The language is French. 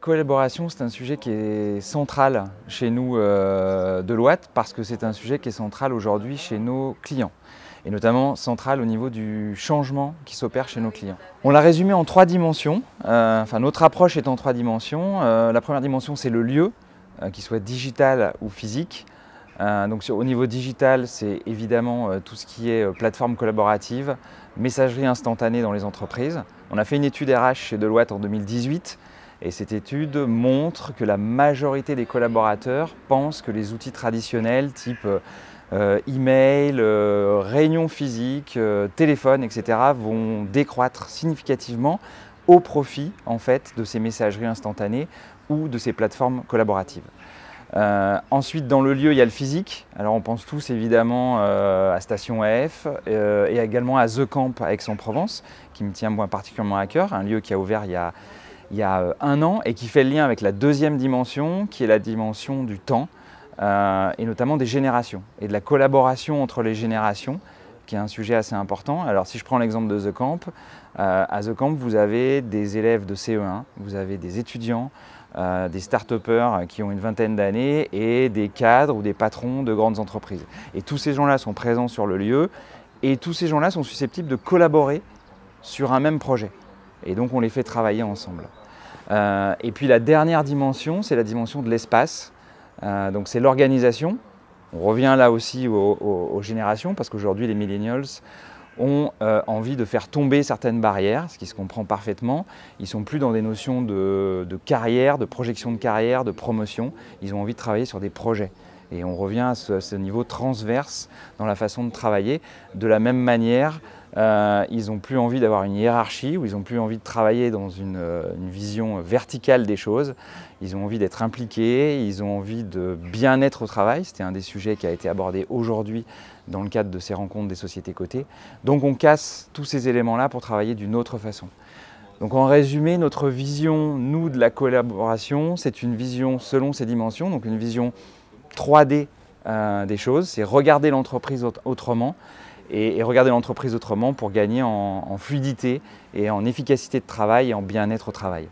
collaboration, c'est un sujet qui est central chez nous Deloitte parce que c'est un sujet qui est central aujourd'hui chez nos clients et notamment central au niveau du changement qui s'opère chez nos clients. On l'a résumé en 3 dimensions, notre approche est en 3 dimensions. La première dimension, c'est le lieu, qu'il soit digital ou physique. Au niveau digital, c'est évidemment tout ce qui est plateforme collaborative, messagerie instantanée dans les entreprises. On a fait une étude RH chez Deloitte en 2018 et cette étude montre que la majorité des collaborateurs pensent que les outils traditionnels type email, réunion physique, téléphone, etc. vont décroître significativement au profit en fait, de ces messageries instantanées ou de ces plateformes collaboratives. Ensuite, dans le lieu, il y a le physique. Alors, on pense tous évidemment à Station AF et également à The Camp à Aix-en-Provence, qui me tient moi particulièrement à cœur, un lieu qui a ouvert il y a 1 an et qui fait le lien avec la deuxième dimension, qui est la dimension du temps et notamment des générations et de la collaboration entre les générations, qui est un sujet assez important. Alors, si je prends l'exemple de The Camp, à The Camp, vous avez des élèves de CE1, vous avez des étudiants, des start-upers qui ont une vingtaine d'années et des cadres ou des patrons de grandes entreprises. Et tous ces gens-là sont présents sur le lieu et tous ces gens-là sont susceptibles de collaborer sur un même projet. Et donc on les fait travailler ensemble. Et puis la dernière dimension, c'est la dimension de l'espace. Donc c'est l'organisation. On revient là aussi aux générations parce qu'aujourd'hui les millennials ont envie de faire tomber certaines barrières, ce qui se comprend parfaitement. Ils ne sont plus dans des notions de carrière, de projection de carrière, de promotion. Ils ont envie de travailler sur des projets. Et on revient à ce niveau transverse dans la façon de travailler. De la même manière, ils n'ont plus envie d'avoir une hiérarchie ou ils n'ont plus envie de travailler dans une vision verticale des choses. Ils ont envie d'être impliqués, ils ont envie de bien-être au travail. C'était un des sujets qui a été abordé aujourd'hui dans le cadre de ces rencontres des sociétés cotées. Donc on casse tous ces éléments-là pour travailler d'une autre façon. Donc en résumé, notre vision, nous, de la collaboration, c'est une vision selon ces dimensions, donc une vision 3D des choses, c'est regarder l'entreprise autrement et regarder l'entreprise autrement pour gagner en fluidité et en efficacité de travail et en bien-être au travail.